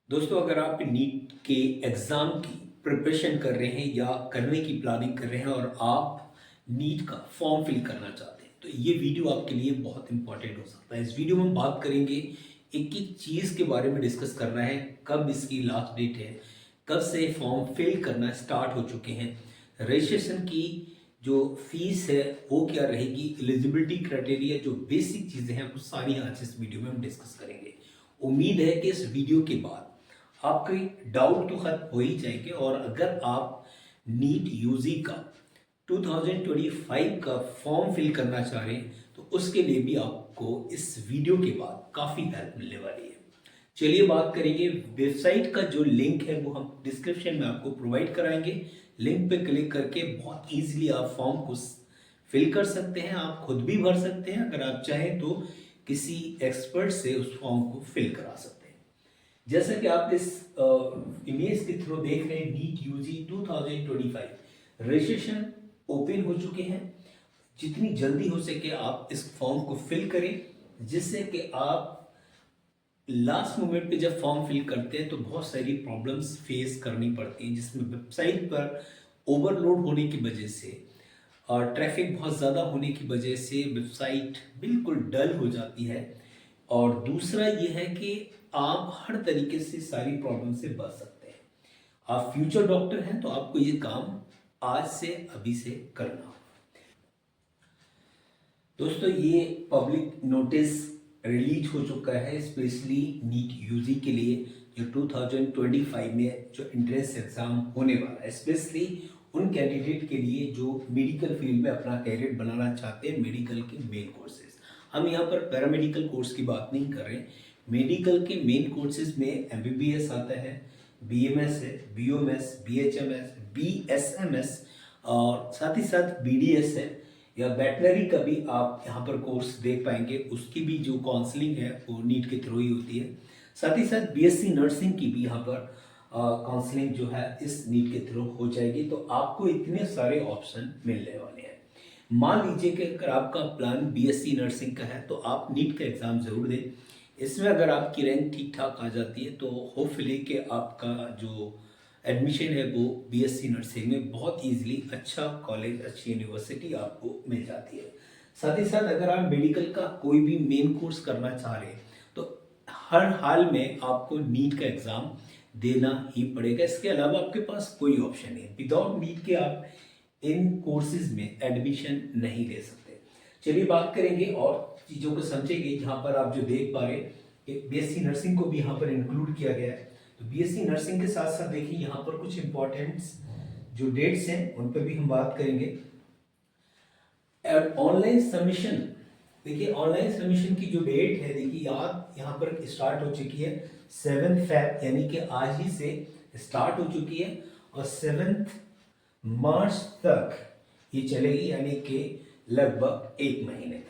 दोस्तों, अगर आप नीट के एग्ज़ाम की प्रिपरेशन कर रहे हैं या करने की प्लानिंग कर रहे हैं और आप नीट का फॉर्म फिल करना चाहते हैं, तो ये वीडियो आपके लिए बहुत इंपॉर्टेंट हो सकता है। इस वीडियो में हम बात करेंगे, एक-एक चीज़ के बारे में डिस्कस करना है, कब इसकी लास्ट डेट है, कब से फॉर्म फिल करना स्टार्ट हो चुके हैं, रजिस्ट्रेशन की जो फीस है वो क्या रहेगी, एलिजिबिलिटी क्राइटेरिया जो बेसिक चीज़ें हैं वो सारी आज इस वीडियो में हम डिस्कस करेंगे। उम्मीद है कि इस वीडियो के बाद आपके डाउट तो खत्म हो ही जाएंगे और अगर आप नीट यूजी का 2025 का फॉर्म फिल करना चाह रहे हैं तो उसके लिए भी आपको इस वीडियो के बाद काफ़ी हेल्प मिलने वाली है। चलिए बात करेंगे, वेबसाइट का जो लिंक है वो हम डिस्क्रिप्शन में आपको प्रोवाइड कराएंगे। लिंक पे क्लिक करके बहुत ईजिली आप फॉर्म को फिल कर सकते हैं, आप खुद भी भर सकते हैं, अगर आप चाहें तो किसी एक्सपर्ट से उस फॉर्म को फिल करा सकते हैं। जैसा कि आप इस इमेज के थ्रू देख रहे हैं, नीट यूजी 2025 रजिस्ट्रेशन ओपन हो चुके हैं। जितनी जल्दी हो सके आप इस फॉर्म को फिल करें, जिससे कि आप लास्ट मोमेंट पे जब फॉर्म फिल करते हैं तो बहुत सारी प्रॉब्लम्स फेस करनी पड़ती हैं, जिसमें वेबसाइट पर ओवरलोड होने की वजह से और ट्रैफिक बहुत ज़्यादा होने की वजह से वेबसाइट बिल्कुल डल हो जाती है। और दूसरा ये है कि आप हर तरीके से सारी प्रॉब्लम से बच सकते हैं। आप फ्यूचर डॉक्टर हैं तो आपको ये काम आज से अभी से करना होगा। दोस्तों, ये पब्लिक नोटिस रिलीज हो चुका है स्पेशली नीट यूजी के लिए, जो 2025 में जो एंट्रेंस एग्ज़ाम होने वाला है, स्पेशली उन कैंडिडेट के लिए जो मेडिकल फील्ड में अपना कैरियर बनाना चाहते हैं, मेडिकल के मेन कोर्सेज। हम यहाँ पर पैरामेडिकल कोर्स की बात नहीं कर रहे। मेडिकल के मेन कोर्सेज में एमबीबीएस आता है, बीएमएस है, बीओएमएस, बीएचएमएस, बीएसएमएस और साथ ही साथ बीडीएस है, या वेटनरी का भी आप यहाँ पर कोर्स देख पाएंगे। उसकी भी जो काउंसलिंग है वो नीट के थ्रू ही होती है। साथ ही साथ बीएससी नर्सिंग की भी यहाँ पर काउंसलिंग जो है इस नीट के थ्रू हो जाएगी। तो आपको इतने सारे ऑप्शन मिलने वाले हैं। मान लीजिए कि अगर आपका प्लान बीएससी नर्सिंग का है तो आप नीट का एग्ज़ाम ज़रूर दें। इसमें अगर आपकी रैंक ठीक ठाक आ जाती है तो होपफुली कि आपका जो एडमिशन है वो बीएससी नर्सिंग में बहुत इजीली अच्छा कॉलेज, अच्छी यूनिवर्सिटी आपको मिल जाती है। साथ ही साथ अगर आप मेडिकल का कोई भी मेन कोर्स करना चाह रहे हैं तो हर हाल में आपको नीट का एग्ज़ाम देना ही पड़ेगा। इसके अलावा आपके पास कोई ऑप्शन नहीं है। विदाउट नीट के आप इन कोर्सेज में एडमिशन नहीं ले सकते। चलिए बात करेंगे और चीज़ों को समझेंगे। यहाँ पर आप जो देख पा रहे हैं, बीएससी नर्सिंग को भी यहाँ पर इंक्लूड किया गया है। तो बीएससी नर्सिंग के साथ साथ देखिए यहाँ पर कुछ इंपॉर्टेंट जो डेट्स हैं उन पर भी हम बात करेंगे। ऑनलाइन सबमिशन, देखिए ऑनलाइन सबमिशन की जो डेट है, देखिए याद यहाँ पर स्टार्ट हो चुकी है 7 फैब, यानी कि आज ही से स्टार्ट हो चुकी है और 7 मार्च तक ये चलेगी, यानी कि लगभग 1 महीने तक।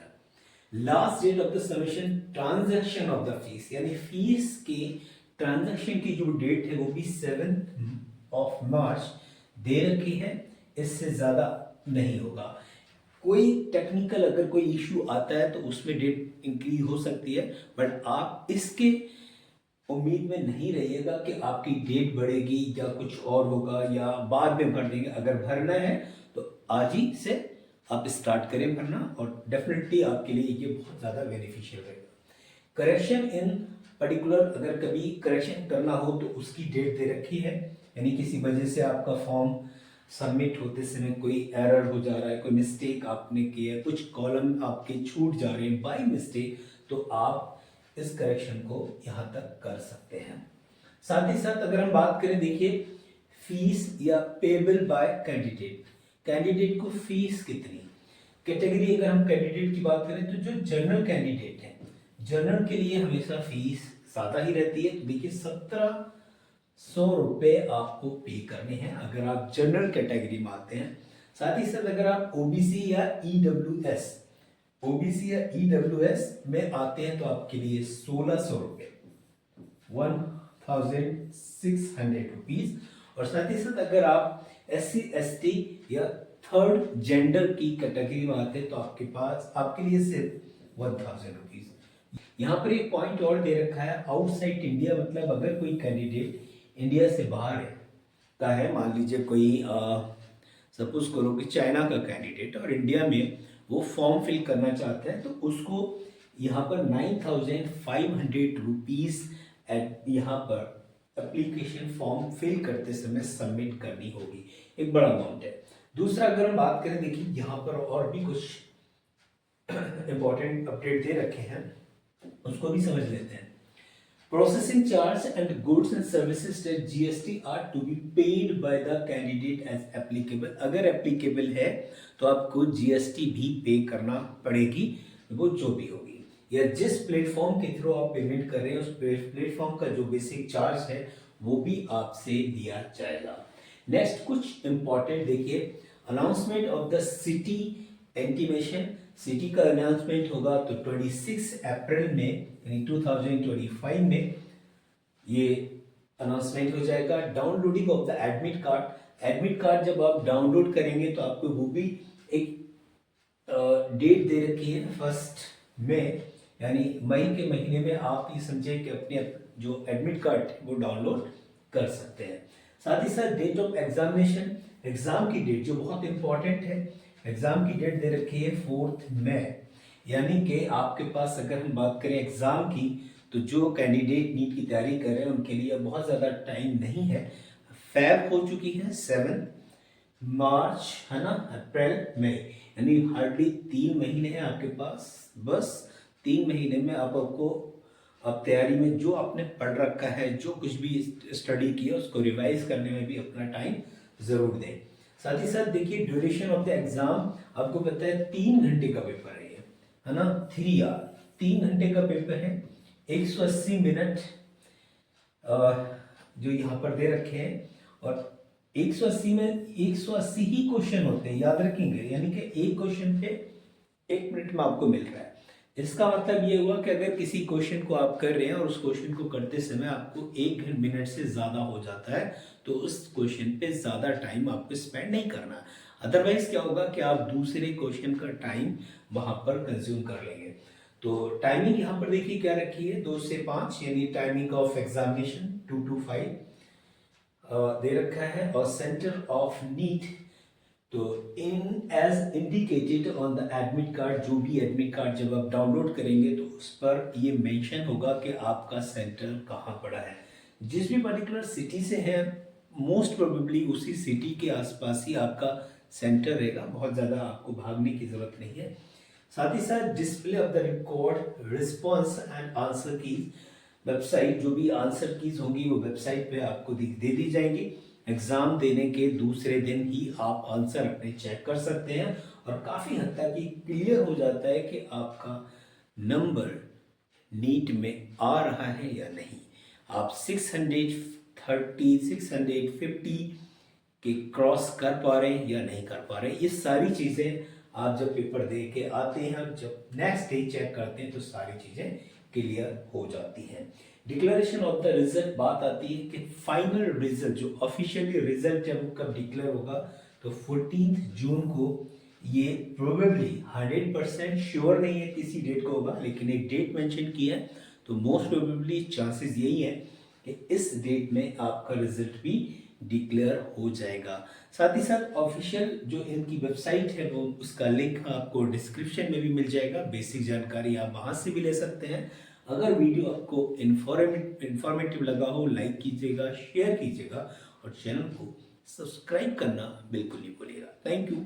Last date of the submission transaction of the fees, यानी फीस के ट्रांजैक्शन की जो डेट है वो भी 7 दे रखी है। इससे ज़्यादा नहीं होगा। कोई टेक्निकल अगर कोई इशू आता है तो उसमें डेट इंक्रीज हो सकती है, बट आप इसके उम्मीद में नहीं रहिएगा कि आपकी डेट बढ़ेगी या कुछ और होगा या बाद में भर देंगे। अगर भरना है तो आज ही से आप स्टार्ट करें भरना और डेफिनेटली आपके लिए ये बहुत ज़्यादा बेनिफिशियल रहेगा। करेक्शन इन पर्टिकुलर, अगर कभी करेक्शन करना हो तो उसकी डेट दे रखी है, यानी किसी वजह से आपका फॉर्म सबमिट होते समय कोई एरर हो जा रहा है, कोई मिस्टेक आपने की है, कुछ कॉलम आपके छूट जा रहे हैं बाय मिस्टेक, तो आप इस करेक्शन को यहाँ तक कर सकते हैं। साथ ही साथ अगर हम बात करें, देखिए फीस या पेबल बाय कैंडिडेट, कैंडिडेट को फीस कितनी, कैटेगरी अगर हम कैंडिडेट की बात करें तो जो जनरल कैंडिडेट है, जनरल के लिए हमेशा फीस ज़्यादा ही रहती है। तो देखिए 1700 रुपये आपको पे करने हैं अगर आप जनरल कैटेगरी में आते हैं। साथ ही साथ अगर आप ओबीसी या ईडब्ल्यूएस, ओबीसी या ईडब्ल्यूएस में आते हैं तो आपके लिए 1600 रुपये, 1600 रुपीज। और साथ ही साथ अगर आप SC ST या थर्ड जेंडर की कैटेगरी में आते हैं तो आपके लिए सिर्फ 1000 रुपीज। यहाँ पर एक पॉइंट और दे रखा है, आउटसाइड इंडिया, मतलब अगर कोई कैंडिडेट इंडिया से बाहर है का है, मान लीजिए कोई सपोज करो कि चाइना का कैंडिडेट और इंडिया में वो फॉर्म फिल करना चाहता है, तो उसको यहाँ पर 9,500 रुपीज़ यहाँ पर एप्लीकेशन फॉर्म फिल करते समय सबमिट करनी होगी। एक बड़ा अमाउंट है। दूसरा अगर हम बात करें, देखिए यहाँ पर और भी कुछ इंपॉर्टेंट अपडेट दे रखे हैं, उसको भी समझ लेते हैं। Processing charge and goods and services tax GST are to be paid by the candidate as applicable। अगर applicable है तो आपको GST भी पे करना पड़ेगी, वो जो भी होगी, या जिस प्लेटफॉर्म के थ्रू आप पेमेंट कर रहे हैं उस प्लेटफॉर्म का जो बेसिक चार्ज है वो भी आपसे लिया जाएगा। नेक्स्ट कुछ इंपॉर्टेंट देखिए, announcement of the city intimation. City का अनाउंसमेंट होगा तो 26 अप्रैल में यानी 2025 में ये अनाउंसमेंट हो जाएगा। Downloading of the admit card. Admit card जब आप डाउनलोड करेंगे तो आपको वो भी एक डेट दे रखी है 1 मई, यानी मई के महीने में आप ये समझे कि अपने जो एडमिट कार्ड वो डाउनलोड कर सकते हैं। साथ ही साथ डेट ऑफ एग्जामिनेशन, एग्जाम की डेट जो बहुत इंपॉर्टेंट है, एग्जाम की डेट दे रखी है 4 मई, यानी कि आपके पास अगर हम बात करें एग्जाम की, तो जो कैंडिडेट नीट की तैयारी कर रहे हैं उनके लिए बहुत ज़्यादा टाइम नहीं है। फैब हो चुकी है 7 मार्च, है ना, अप्रैल मई, यानी हार्डली 3 महीने हैं आपके पास। बस 3 महीने में आपको अब तैयारी में जो आपने पढ़ रखा है, जो कुछ भी स्टडी किया उसको रिवाइज करने में भी अपना टाइम ज़रूर दें। साथ ही साथ देखिए ड्यूरेशन ऑफ द एग्जाम, आपको पता है 3 घंटे का पेपर है ये, है ना, 3 आवर, 3 घंटे का पेपर है, 180 मिनट जो यहाँ पर दे रखे हैं, और 180 में 180 ही क्वेश्चन होते हैं, याद रखेंगे, यानी कि एक क्वेश्चन पे 1 मिनट में आपको मिल रहा है। इसका मतलब ये हुआ कि अगर किसी क्वेश्चन को आप कर रहे हैं और उस क्वेश्चन को करते समय आपको 1 मिनट से ज़्यादा हो जाता है तो उस क्वेश्चन पे ज़्यादा टाइम आपको स्पेंड नहीं करना। अदरवाइज क्या होगा कि आप दूसरे क्वेश्चन का टाइम वहाँ पर कंज्यूम कर लेंगे। तो टाइमिंग यहाँ पर देखिए क्या रखी है, 2 से 5, यानी टाइमिंग ऑफ एग्जामिनेशन 2 to 5 दे रखा है। और सेंटर ऑफ नीट, तो in as indicated on the admit card, जो भी एडमिट कार्ड जब आप डाउनलोड करेंगे तो उस पर ये मेंशन होगा कि आपका सेंटर कहाँ पड़ा है। जिस भी पर्टिकुलर सिटी से है मोस्ट प्रोबेबली उसी सिटी के आसपास ही आपका सेंटर रहेगा, बहुत ज़्यादा आपको भागने की ज़रूरत नहीं है। साथ ही साथ display of the record response and answer keys, website जो भी आंसर कीज होंगी वो वेबसाइट पे आपको दे दी जाएंगी। एग्जाम देने के दूसरे दिन ही आप आंसर अपने चेक कर सकते हैं और काफ़ी हद तक ये क्लियर हो जाता है कि आपका नंबर नीट में आ रहा है या नहीं। आप 630 650 के क्रॉस कर पा रहे हैं या नहीं कर पा रहे हैं, ये सारी चीज़ें आप जब पेपर दे के आते हैं, जब नेक्स्ट डे चेक करते हैं तो सारी चीज़ें क्लियर हो जाती हैं। डिक्लेरेशन ऑफ द रिजल्ट, बात आती है कि फाइनल रिजल्ट जो ऑफिशियली रिजल्ट है वो कब डिक्लेयर होगा, तो 14 जून को। ये प्रोबेबली 100% श्योर नहीं है किसी डेट को होगा, लेकिन एक डेट मेंशन की है, तो मोस्ट प्रोबेबली चांसेस यही है कि इस डेट में आपका रिजल्ट भी डिक्लेयर हो जाएगा। साथ ही साथ ऑफिशियल जो इनकी वेबसाइट है वो उसका लिंक आपको डिस्क्रिप्शन में भी मिल जाएगा, बेसिक जानकारी आप वहाँ से भी ले सकते हैं। अगर वीडियो आपको इन्फॉर्मेटिव लगा हो लाइक कीजिएगा, शेयर कीजिएगा और चैनल को सब्सक्राइब करना बिल्कुल नहीं भूलिएगा। Thank you.